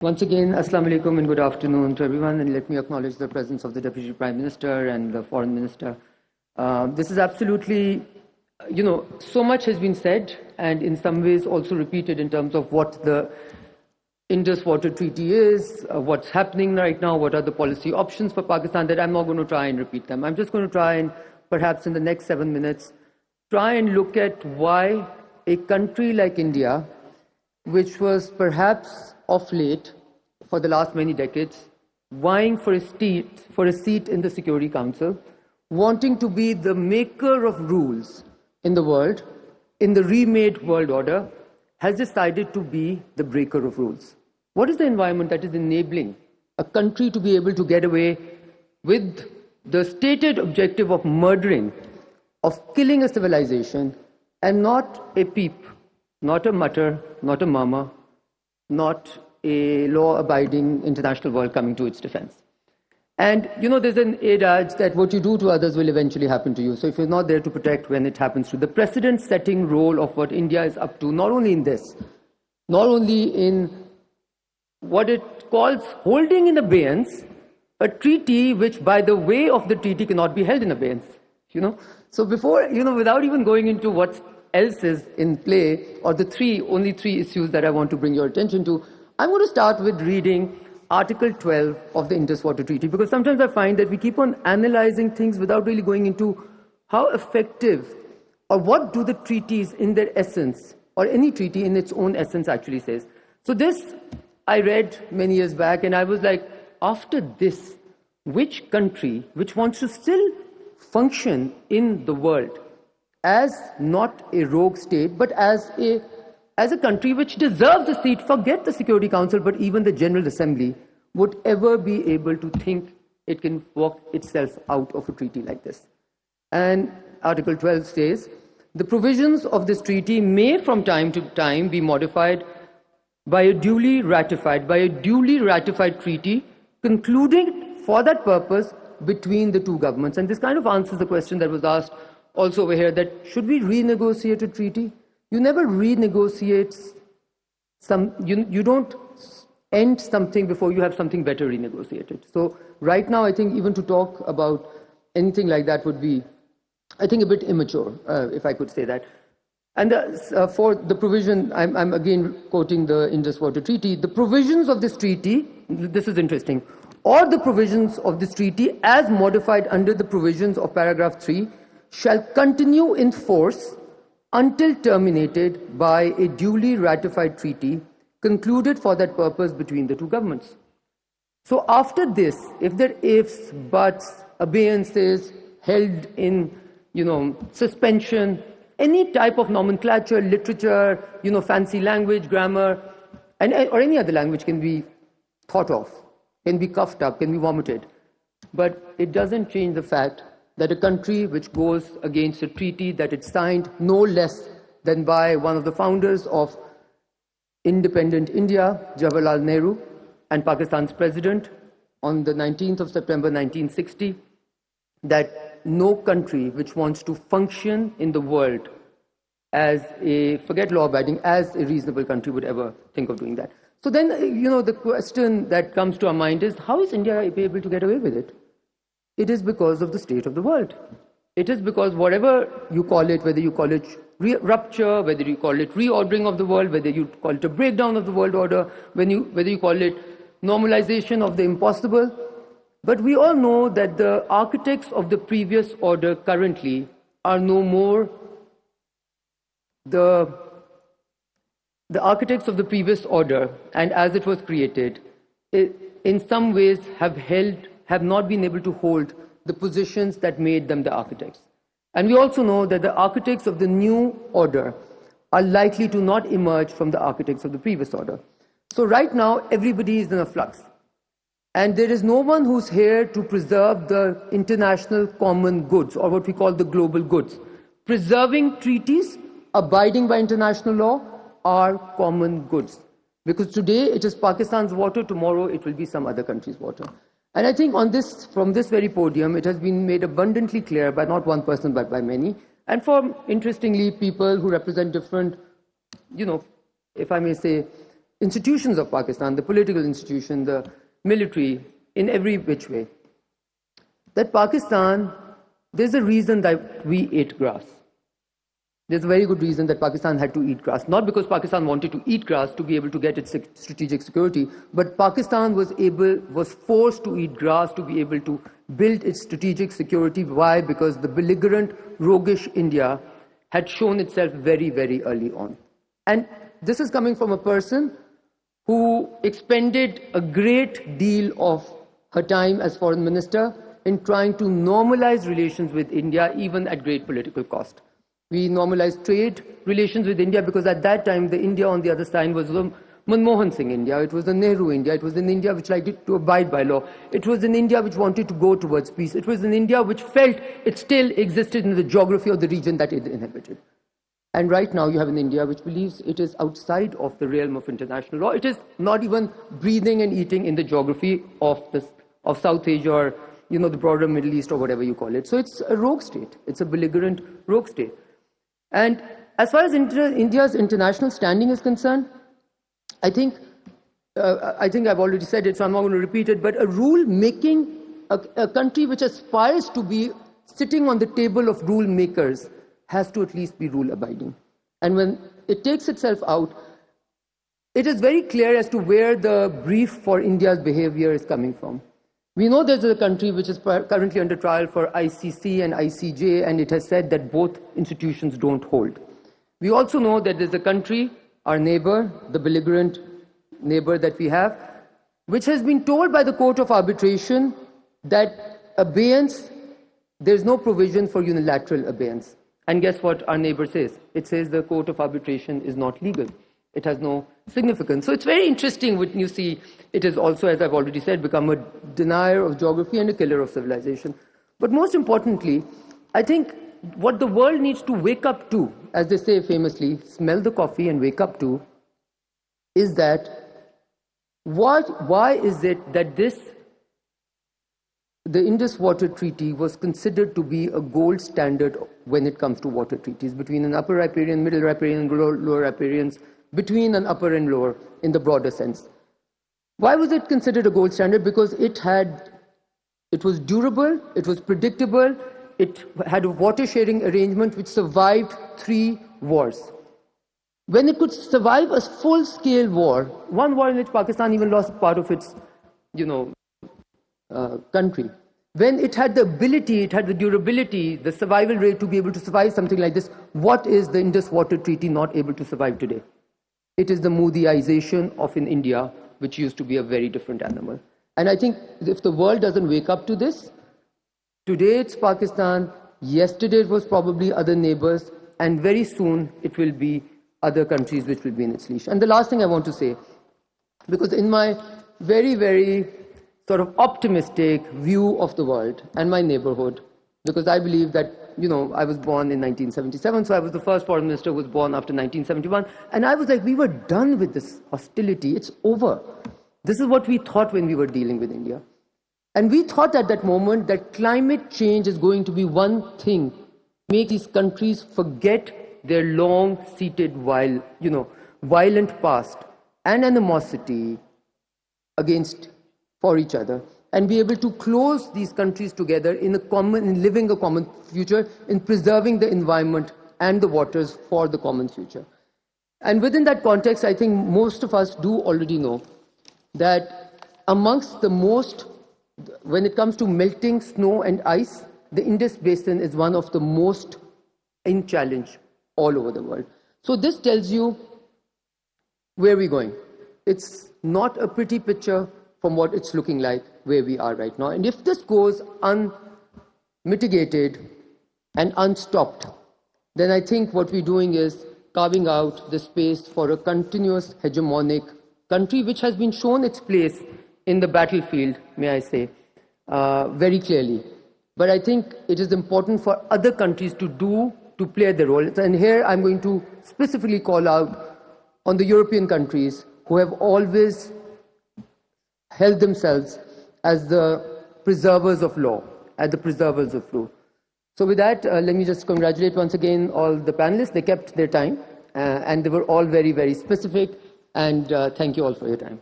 Once again, Assalamu alaikum and good afternoon to everyone, and let me acknowledge the presence of the Deputy Prime Minister and the Foreign Minister. This is absolutely, so much has been said and in some ways also repeated in terms of what the Indus Water Treaty is, what's happening right now, what are the policy options for Pakistan, that I'm not going to try and repeat them. I'm just going to try and perhaps in the next 7 minutes, try and look at why a country like India, which was perhaps of late, for the last many decades, vying for a seat in the Security Council, wanting to be the maker of rules in the world, in the remade world order, has decided to be the breaker of rules. What is the environment that is enabling a country to be able to get away with the stated objective of murdering, of killing a civilization, and not a peep, not a mutter, not a murmur, not a law-abiding international world coming to its defense? And, there's an adage that what you do to others will eventually happen to you. So if you're not there to protect when it happens to you, the precedent-setting role of what India is up to, not only in this, not only in what it calls holding in abeyance a treaty which, by the way of the treaty, cannot be held in abeyance, So before, without even going into what else is in play, or the only three issues that I want to bring your attention to, I'm going to start with reading Article 12 of the Indus Water Treaty, because sometimes I find that we keep on analyzing things without really going into how effective or what do the treaties in their essence, or any treaty in its own essence actually says. So this I read many years back, and I was like, after this, which country which wants to still function in the world as not a rogue state, but as a country which deserves a seat, forget the Security Council, but even the General Assembly, would ever be able to think it can work itself out of a treaty like this? And Article 12 says, the provisions of this treaty may from time to time be modified by a duly ratified treaty concluding for that purpose between the two governments. And this kind of answers the question that was asked also over here, that should we renegotiate a treaty? You never renegotiate you don't end something before you have something better renegotiated. So right now, I think even to talk about anything like that would be, I think, a bit immature, if I could say that. And for the provision, I'm again quoting the Indus Water Treaty, the provisions of this treaty, this is interesting, or the provisions of this treaty as modified under the provisions of paragraph 3 shall continue in force until terminated by a duly ratified treaty concluded for that purpose between the two governments. So after this, if there are ifs, buts, abeyances, held in, suspension, any type of nomenclature, literature, fancy language, grammar, or any other language can be thought of, can be coughed up, can be vomited. But it doesn't change the fact that a country which goes against a treaty that it signed no less than by one of the founders of independent India, Jawaharlal Nehru, and Pakistan's president on the 19th of September 1960, that no country which wants to function in the world as forget law-abiding, as a reasonable country would ever think of doing that. So then, the question that comes to our mind is, how is India able to get away with it? It is because of the state of the world. It is because whatever you call it, whether you call it rupture, whether you call it reordering of the world, whether you call it a breakdown of the world order, whether you call it normalization of the impossible, but we all know that the architects of the previous order currently are no more the architects of the previous order, and as it was created, in some ways have not been able to hold the positions that made them the architects. And we also know that the architects of the new order are likely to not emerge from the architects of the previous order. So right now, everybody is in a flux. And there is no one who's here to preserve the international common goods, or what we call the global goods. Preserving treaties, abiding by international law, are common goods. Because today it is Pakistan's water, tomorrow it will be some other country's water. And I think from this very podium, it has been made abundantly clear by not one person, but by many, and for, interestingly, people who represent different, if I may say, institutions of Pakistan, the political institution, the military, in every which way, that Pakistan, there's a reason that we ate grass. There's a very good reason that Pakistan had to eat grass. Not because Pakistan wanted to eat grass to be able to get its strategic security, but Pakistan was forced to eat grass to be able to build its strategic security. Why? Because the belligerent, roguish India had shown itself very, very early on. And this is coming from a person who expended a great deal of her time as foreign minister in trying to normalize relations with India, even at great political cost. We normalized trade relations with India because at that time, the India on the other side was the Manmohan Singh India. It was the Nehru India. It was an India which liked to abide by law. It was an India which wanted to go towards peace. It was an India which felt it still existed in the geography of the region that it inhabited. And right now, you have an India which believes it is outside of the realm of international law. It is not even breathing and eating in the geography of South Asia or the broader Middle East or whatever you call it. So it's a rogue state. It's a belligerent rogue state. And as far as India's international standing is concerned, I think I've already said it, so I'm not going to repeat it, but a rule making, a country which aspires to be sitting on the table of rule makers has to at least be rule abiding. And when it takes itself out, it is very clear as to where the brief for India's behavior is coming from. We know there's a country which is currently under trial for ICC and ICJ, and it has said that both institutions don't hold. We also know that there's a country, our neighbor, the belligerent neighbor that we have, which has been told by the Court of Arbitration that abeyance, there's no provision for unilateral abeyance. And guess what our neighbor says? It says the Court of Arbitration is not legal. It has no significance. So it's very interesting when you see it is also, as I've already said, become a denier of geography and a killer of civilization. But most importantly, I think what the world needs to wake up to, as they say famously, smell the coffee and wake up to, is that why is it that the Indus Water Treaty was considered to be a gold standard when it comes to water treaties between an upper riparian, middle riparian, lower riparians, between an upper and lower in the broader sense. Why was it considered a gold standard? Because it was durable, it was predictable, it had a water sharing arrangement which survived 3 wars. When it could survive a full-scale war, one war in which Pakistan even lost part of its, country, when it had the ability, it had the durability, the survival rate to be able to survive something like this, what is the Indus Water Treaty not able to survive today? It is the Modiization of an India, which used to be a very different animal. And I think if the world doesn't wake up to this, today it's Pakistan, yesterday it was probably other neighbors, and very soon it will be other countries which will be in its leash. And the last thing I want to say, because in my very, very sort of optimistic view of the world and my neighborhood, because I believe that, I was born in 1977, so I was the first foreign minister who was born after 1971, and I was like, we were done with this hostility, it's over. This is what we thought when we were dealing with India. And we thought at that moment that climate change is going to be one thing, make these countries forget their long-seated, violent past and animosity for each other, and be able to close these countries together in living a common future, in preserving the environment and the waters for the common future. And within that context, I think most of us do already know that amongst the most, when it comes to melting snow and ice, the Indus Basin is one of the most in challenge all over the world. So this tells you where we're going. It's not a pretty picture from what it's looking like where we are right now. And if this goes unmitigated and unstopped, then I think what we're doing is carving out the space for a continuous hegemonic country which has been shown its place in the battlefield, may I say, very clearly. But I think it is important for other countries to play their role. And here I'm going to specifically call out on the European countries who have always held themselves as the preservers of law, So with that, let me just congratulate once again all the panelists. They kept their time, and they were all very, very specific. And thank you all for your time.